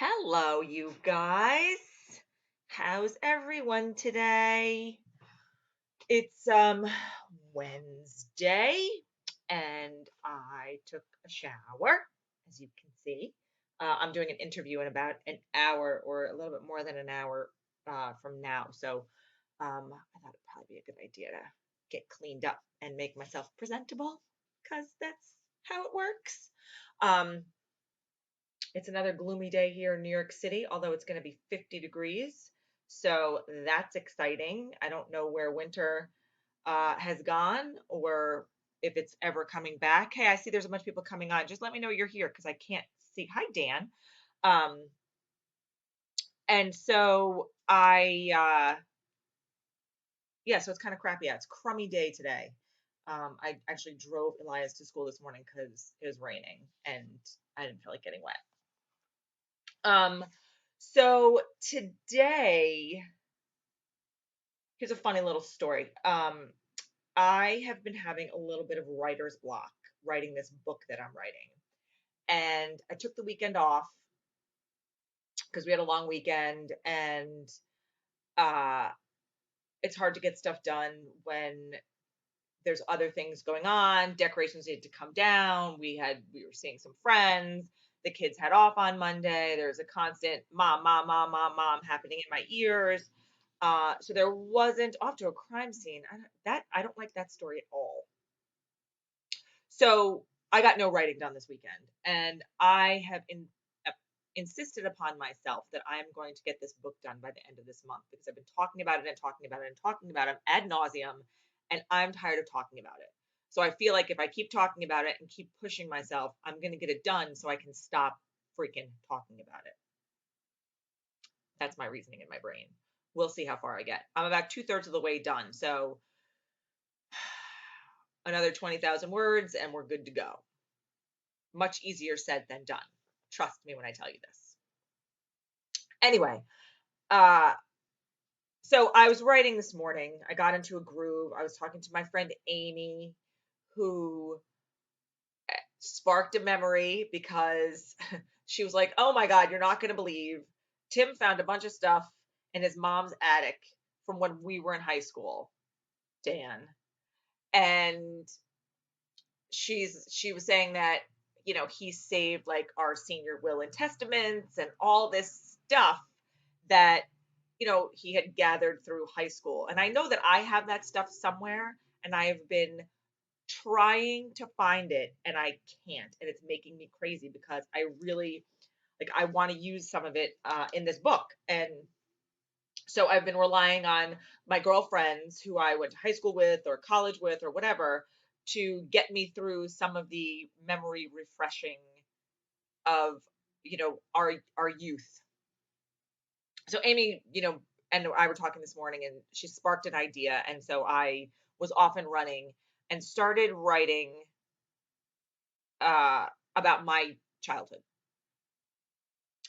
Hello, you guys. How's everyone today? It's Wednesday and I took a shower, as you can see. I'm doing an interview in about an hour or a little bit more than an hour from now. So I thought it'd probably be a good idea to get cleaned up and make myself presentable because that's how it works. Um, it's another gloomy day here in New York City, although it's going to be 50 degrees. So that's exciting. I don't know where winter has gone or if it's ever coming back. Hey, I see there's a bunch of people coming on. Just let me know you're here because I can't see. Hi, Dan. Um, and so yeah, so it's kind of crappy. Yeah, it's crummy day today. I actually drove Elias to school this morning because it was raining and I didn't feel like getting wet. Um, so today, here's a funny little story. I have been having a little bit of writer's block writing this book that I'm writing. And I took the weekend off because we had a long weekend and uh it's hard to get stuff done when there's other things going on. Decorations needed to come down. We were seeing some friends. The kids had off on Monday. There's a constant mom, mom, mom, mom, mom happening in my ears. So there wasn't off to a crime scene. I don't like that story at all. So I got no writing done this weekend, and I have insisted upon myself that I am going to get this book done by the end of this month because I've been talking about it and talking about it and talking about it ad nauseum, and I'm tired of talking about it. So I feel like if I keep talking about it and keep pushing myself, I'm going to get it done so I can stop freaking talking about it. That's my reasoning in my brain. We'll see how far I get. I'm about two-thirds of the way done. So another 20,000 words and we're good to go. Much easier said than done. Trust me when I tell you this. Anyway, uh, so I was writing this morning. I got into a groove. I was talking to my friend Amy, who sparked a memory because she was like, "Oh my God, you're not going to believe Tim found a bunch of stuff in his mom's attic from when we were in high school, Dan." And she was saying that he saved like our senior will and testaments and all this stuff that he had gathered through high school. And I know that I have that stuff somewhere and I have been trying to find it and I can't, and it's making me crazy because I really like I want to use some of it in this book. And so I've been relying on my girlfriends who I went to high school with or college with or whatever to get me through some of the memory refreshing of our youth. So Amy, and I were talking this morning and she sparked an idea, and so I was off and running and started writing uh about my childhood.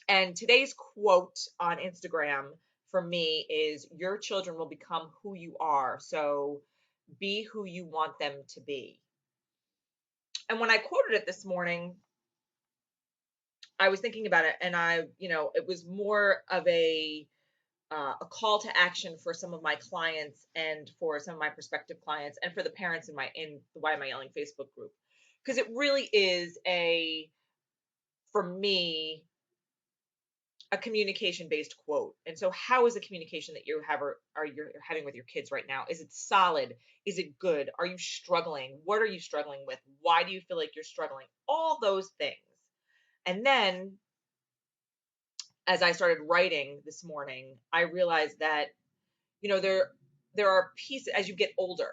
And today's quote on Instagram for me is, your children will become who you are. So be who you want them to be. And when I quoted it this morning, I was thinking about it and it was more of a call to action for some of my clients and for some of my prospective clients and for the parents in the Why Am I Yelling Facebook group. Because it really is for me, a communication based quote. And so how is the communication that you have or are you're having with your kids right now? Is it solid? Is it good? Are you struggling? What are you struggling with? Why do you feel like you're struggling? All those things. And then as I started writing this morning, I realized that there are pieces as you get older,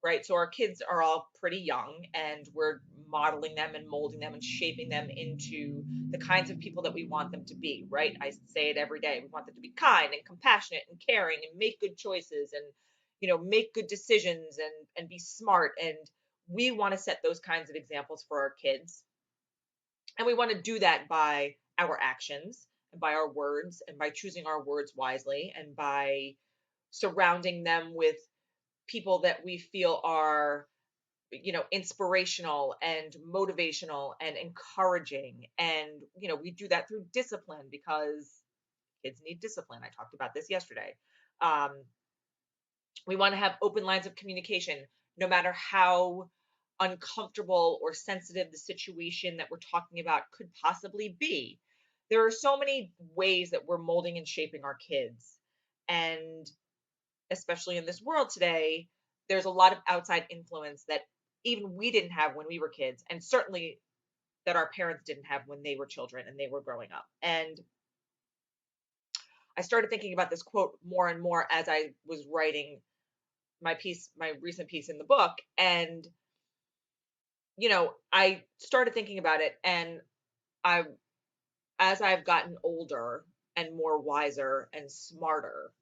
right? So our kids are all pretty young and we're modeling them and molding them and shaping them into the kinds of people that we want them to be, right? I say it every day. We want them to be kind and compassionate and caring and make good choices and make good decisions and be smart, and we want to set those kinds of examples for our kids. And we want to do that by our actions and by our words and by choosing our words wisely and by surrounding them with people that we feel are inspirational and motivational and encouraging. And, we do that through discipline because kids need discipline. I talked about this yesterday. Um, we want to have open lines of communication, no matter how uncomfortable or sensitive the situation that we're talking about could possibly be. There are so many ways that we're molding and shaping our kids. And especially in this world today, there's a lot of outside influence that even we didn't have when we were kids, and certainly that our parents didn't have when they were children and they were growing up. And I started thinking about this quote more and more as I was writing my recent piece in the book. And, I started thinking about it, and I, as I've gotten older and more wiser and smarter,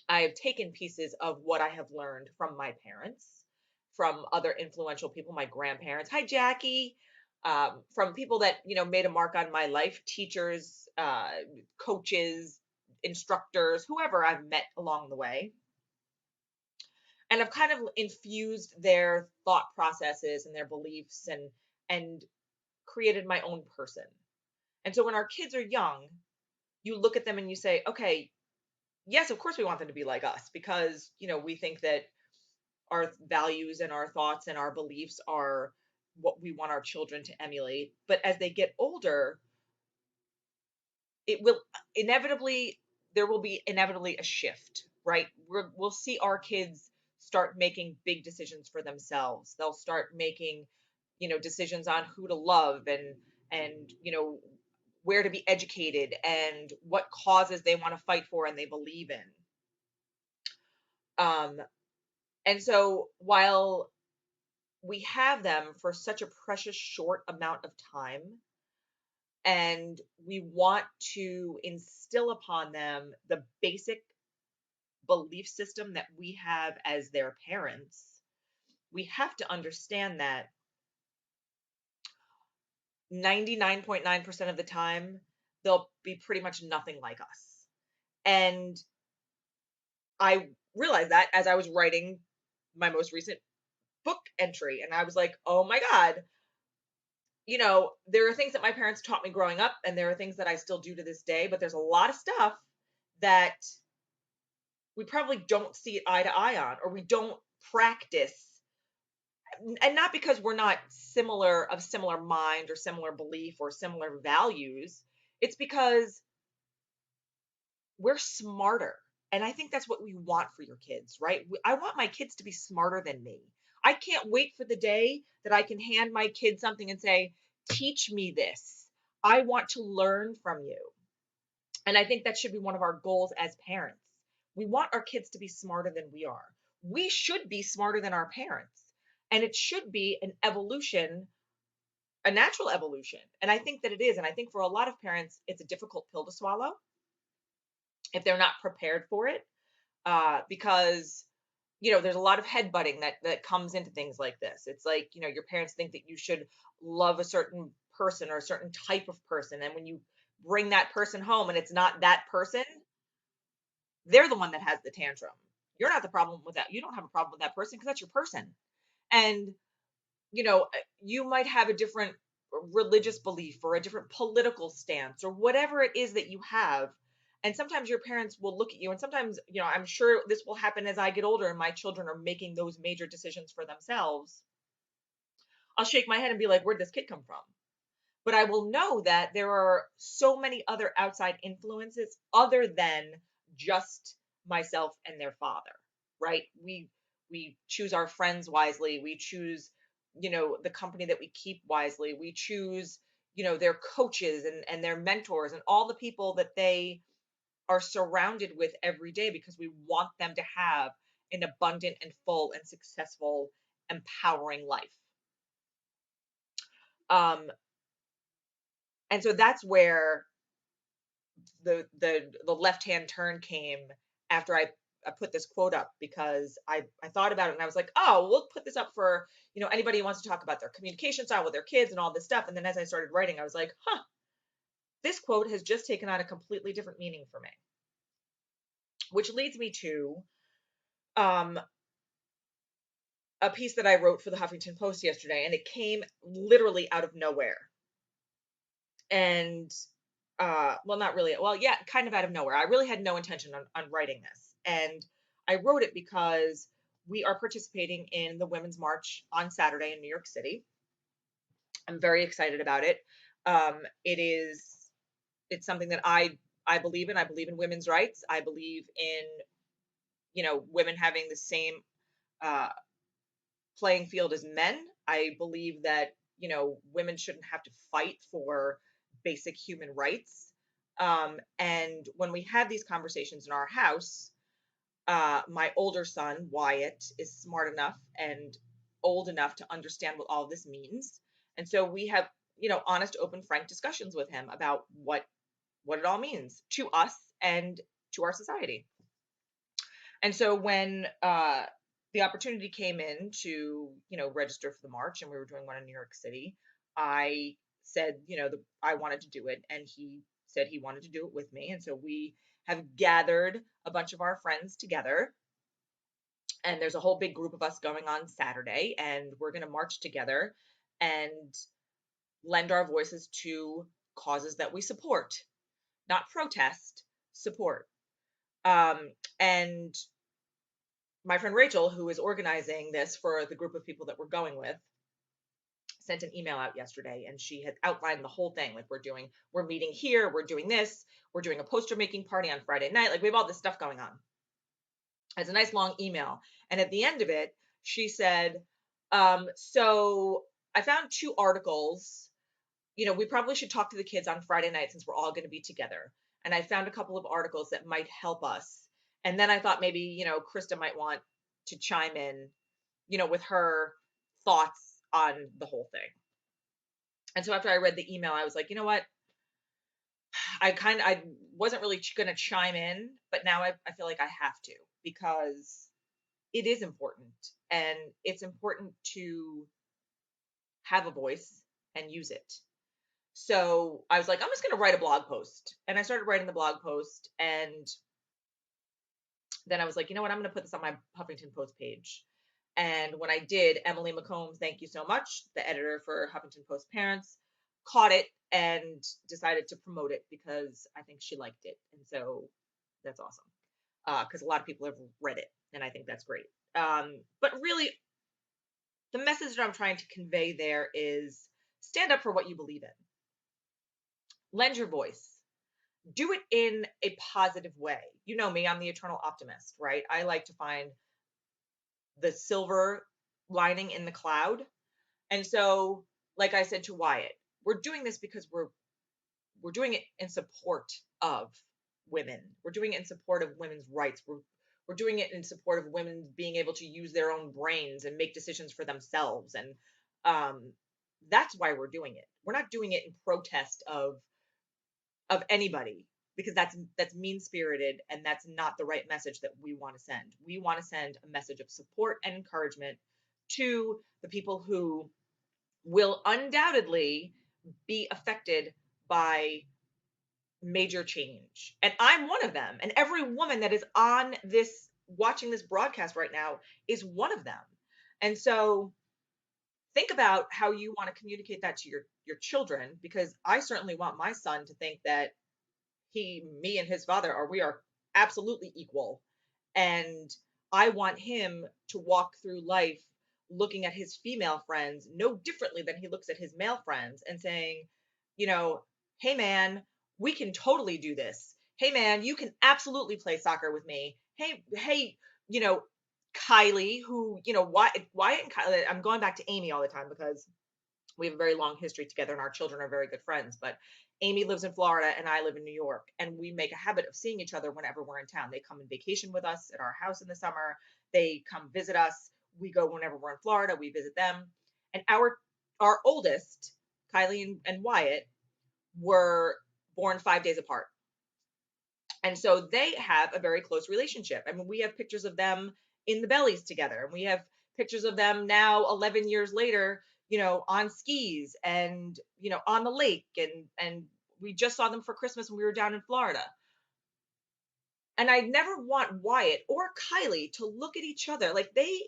I have taken pieces of what I have learned from my parents, from other influential people, my grandparents. Hi, Jackie. From people that, made a mark on my life, teachers, coaches, instructors, whoever I've met along the way. And I've kind of infused their thought processes and their beliefs and created my own person. And so when our kids are young, you look at them and you say, okay, yes, of course we want them to be like us because, we think that our values and our thoughts and our beliefs are what we want our children to emulate. But as they get older, it will inevitably, there will be inevitably a shift, right? We'll see our kids start making big decisions for themselves. They'll start making, decisions on who to love and, where to be educated and what causes they want to fight for and they believe in. Um, and so while we have them for such a precious short amount of time, and we want to instill upon them the basic belief system that we have as their parents, we have to understand that 99.9% of the time, they'll be pretty much nothing like us. And I realized that as I was writing my most recent book entry, and I was like, oh my God, there are things that my parents taught me growing up, and there are things that I still do to this day, but there's a lot of stuff that we probably don't see eye to eye on, or we don't practice. And not because we're not similar mind or similar belief or similar values. It's because we're smarter. And I think that's what we want for your kids, right? I want my kids to be smarter than me. I can't wait for the day that I can hand my kid something and say, teach me this. I want to learn from you. And I think that should be one of our goals as parents. We want our kids to be smarter than we are. We should be smarter than our parents. And it should be an evolution, a natural evolution. And I think that it is. And I think for a lot of parents, it's a difficult pill to swallow if they're not prepared for it. Because there's a lot of headbutting that comes into things like this. It's like, your parents think that you should love a certain person or a certain type of person. And when you bring that person home and it's not that person, they're the one that has the tantrum. You're not the problem with that. You don't have a problem with that person because that's your person. And, you might have a different religious belief or a different political stance or whatever it is that you have. And sometimes your parents will look at you, and sometimes, I'm sure this will happen as I get older and my children are making those major decisions for themselves. I'll shake my head and be like, where'd this kid come from? But I will know that there are so many other outside influences other than just myself and their father, right? We choose our friends wisely. We choose, the company that we keep wisely. We choose, their coaches and their mentors and all the people that they are surrounded with every day because we want them to have an abundant and full and successful, empowering life. Um, and so that's where the left hand turn came after I put this quote up, because I thought about it and I was like, oh, we'll put this up for anybody who wants to talk about their communication style with their kids and all this stuff. And then as I started writing, I was like, this quote has just taken on a completely different meaning for me, which leads me to a piece that I wrote for the Huffington Post yesterday, and it came literally out of nowhere. And well, not really. Well, yeah, kind of out of nowhere. I really had no intention on writing this. And I wrote it because we are participating in the Women's March on Saturday in New York City. I'm very excited about it. It's something that I believe in. I believe in women's rights. I believe in, women having the same uh, playing field as men. I believe that, women shouldn't have to fight for basic human rights. And when we have these conversations in our house, my older son, Wyatt, is smart enough and old enough to understand what all of this means. And so we have, honest, open, frank discussions with him about what it all means to us and to our society. And so when the opportunity came in to, register for the march, and we were doing one in New York City, I said, I wanted to do it, and he said he wanted to do it with me. And so we have gathered a bunch of our friends together, and there's a whole big group of us going on Saturday, and we're going to march together and lend our voices to causes that we support, not protest, support. And my friend Rachel, who is organizing this for the group of people that we're going with, sent an email out yesterday, and she had outlined the whole thing. Like, we're meeting here, we're doing this, we're doing a poster making party on Friday night. Like, we have all this stuff going on. It's a nice long email. And at the end of it, she said, so I found 2 articles. We probably should talk to the kids on Friday night since we're all going to be together. And I found a couple of articles that might help us. And then I thought maybe, Krista might want to chime in, with her thoughts on the whole thing. And so after I read the email, I was like, you know what? I wasn't really going to chime in, but now I feel like I have to, because it is important, and it's important to have a voice and use it. So I was like, I'm just going to write a blog post. And I started writing the blog post. And then I was like, you know what? I'm going to put this on my Huffington Post page. And when I did, Emily McComb, thank you so much, the editor for Huffington Post Parents, caught it and decided to promote it because I think she liked it. And so that's awesome, because a lot of people have read it, and I think that's great. But really, the message that I'm trying to convey there is stand up for what you believe in. Lend your voice. Do it in a positive way. You know me, I'm the eternal optimist, right? I like to find the silver lining in the cloud. And so, like I said to Wyatt, we're doing this because we're doing it in support of women. We're doing it in support of women's rights. We're doing it in support of women being able to use their own brains and make decisions for themselves. And that's why we're doing it. We're not doing it in protest of anybody, because that's mean spirited, and that's not the right message that we want to send. We want to send a message of support and encouragement to the people who will undoubtedly be affected by major change. And I'm one of them. And every woman that is on this, watching this broadcast right now, is one of them. And so think about how you want to communicate that to your children, because I certainly want my son to think that me and his father we are absolutely equal. And I want him to walk through life looking at his female friends no differently than he looks at his male friends, and saying, you know, hey man, we can totally do this. Hey man, you can absolutely play soccer with me. Hey, you know, Kylie, who, Wyatt and Kylie, I'm going back to Amy all the time because we have a very long history together and our children are very good friends. But Amy lives in Florida and I live in New York, and we make a habit of seeing each other whenever we're in town. They come and vacation with us at our house in the summer. They come visit us. We go whenever we're in Florida, we visit them. And our oldest, Kylie and Wyatt, were born 5 days apart. And so they have a very close relationship. I mean, we have pictures of them in the bellies together, and we have pictures of them now 11 years later, on skis and, on the lake. And we just saw them for Christmas when we were down in Florida. And I never want Wyatt or Kylie to look at each other like they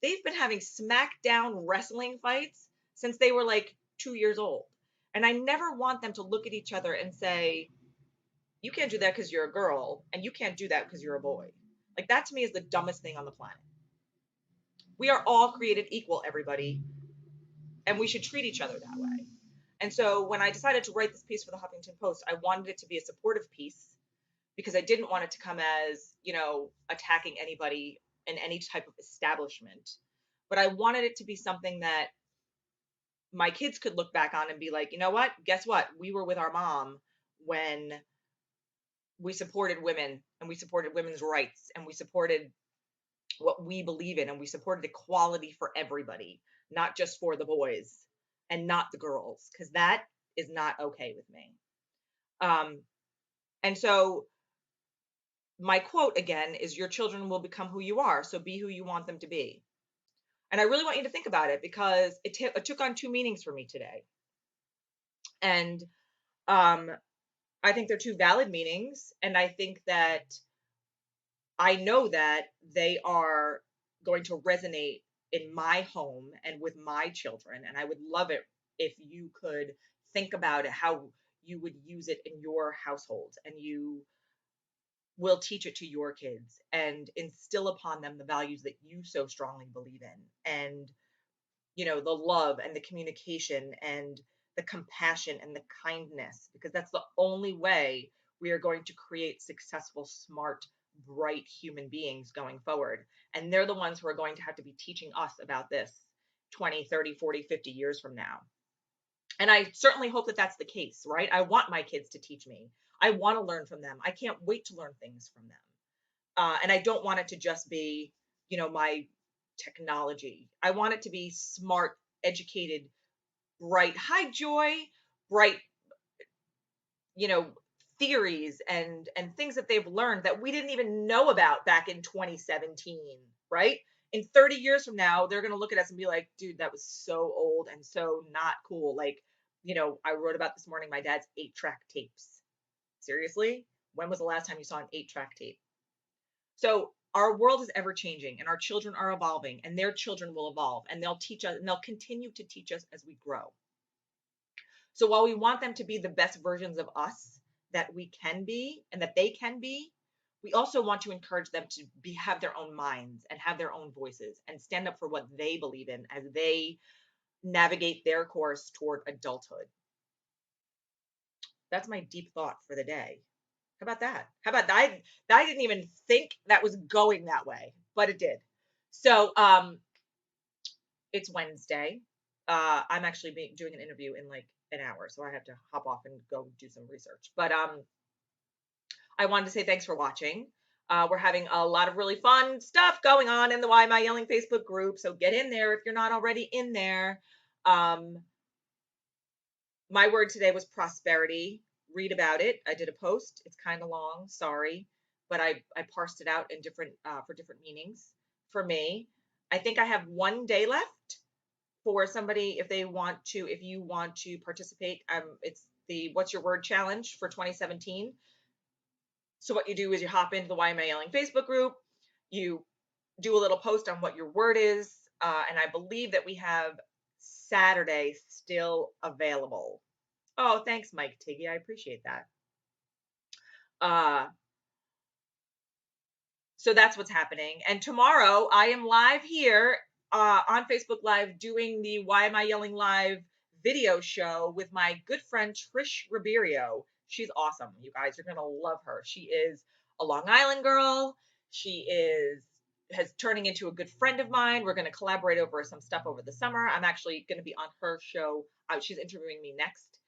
they've been having smackdown wrestling fights since they were like 2 years old. And I never want them to look at each other and say, you can't do that because you're a girl, and you can't do that because you're a boy. Like, that to me is the dumbest thing on the planet. We are all created equal, everybody, and we should treat each other that way. And so when I decided to write this piece for the Huffington Post, I wanted it to be a supportive piece because I didn't want it to come as, attacking anybody in any type of establishment. But I wanted it to be something that my kids could look back on and be like, you know what? Guess what? We were with our mom when we supported women and we supported women's rights and we supported what we believe in and we supported equality for everybody, not just for the boys and not the girls, because that is not okay with me. And so my quote again is, your children will become who you are, so be who you want them to be. And I really want you to think about it because it took on two meanings for me today. And I think they're two valid meanings. And I think that I know that they are going to resonate in my home and with my children. And I would love it if you could think about it, how you would use it in your household, and you will teach it to your kids and instill upon them the values that you so strongly believe in. And, the love and the communication and the compassion and the kindness, because that's the only way we are going to create successful, smart, bright human beings going forward. And they're the ones who are going to have to be teaching us about this 20, 30, 40, 50 years from now. And I certainly hope that that's the case, right? I want my kids to teach me. I want to learn from them. I can't wait to learn things from them. And I don't want it to just be, my technology. I want it to be smart, educated, bright, hi Joy, bright, theories and things that they've learned that we didn't even know about back in 2017, right? In 30 years from now, they're going to look at us and be like, dude, that was so old and so not cool. Like, I wrote about this morning my dad's 8-track tapes. Seriously? When was the last time you saw an 8-track tape? So our world is ever changing and our children are evolving and their children will evolve and they'll teach us and they'll continue to teach us as we grow. So while we want them to be the best versions of us that we can be and that they can be, we also want to encourage them to have their own minds and have their own voices and stand up for what they believe in as they navigate their course toward adulthood. That's my deep thought for the day. How about that? How about that? I didn't even think that was going that way, but it did. So it's Wednesday. I'm actually doing an interview in like an hour, so I have to hop off and go do some research. But I wanted to say thanks for watching. We're having a lot of really fun stuff going on in the Why Am I Yelling Facebook group, so get in there if you're not already in there. My word today was prosperity. Read about it. I did a post. It's kind of long, sorry, but I parsed it out in different for different meanings for me. I think I have one day left for somebody if you want to participate. It's the What's Your Word challenge for 2017. So what you do is you hop into the Why Am I Yelling Facebook group, you do a little post on what your word is, and I believe that we have Saturday still available. Oh, thanks, Mike Tiggy. I appreciate that. So that's what's happening. And tomorrow I am live here on Facebook Live doing the Why Am I Yelling Live video show with my good friend Trish Ribeiro. She's awesome, you guys. You're going to love her. She is a Long Island girl. She has turning into a good friend of mine. We're going to collaborate over some stuff over the summer. I'm actually going to be on her show. She's interviewing me next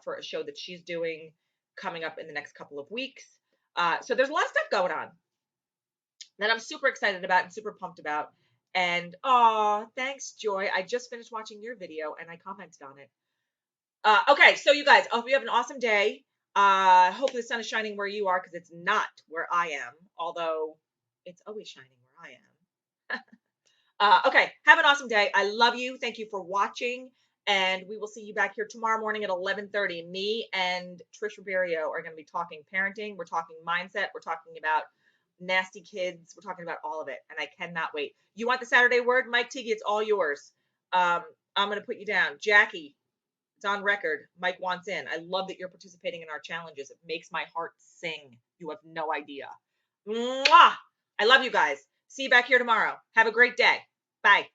for a show that she's doing coming up in the next couple of weeks. So there's a lot of stuff going on that I'm super excited about and super pumped about. And thanks, Joy. I just finished watching your video and I commented on it. Okay, so you guys, I hope you have an awesome day. Hopefully the sun is shining where you are because it's not where I am, although it's always shining where I am. Okay, have an awesome day. I love you. Thank you for watching. And we will see you back here tomorrow morning at 11:30. Me and Trish Ribeiro are going to be talking parenting. We're talking mindset. We're talking about nasty kids. We're talking about all of it, and I cannot wait. You want the Saturday word, Mike Tiggy? It's all yours. I'm going to put you down. Jackie, it's on record. Mike wants in. I love that you're participating in our challenges. It makes my heart sing. You have no idea. Mwah! I love you guys. See you back here tomorrow. Have a great day. Bye.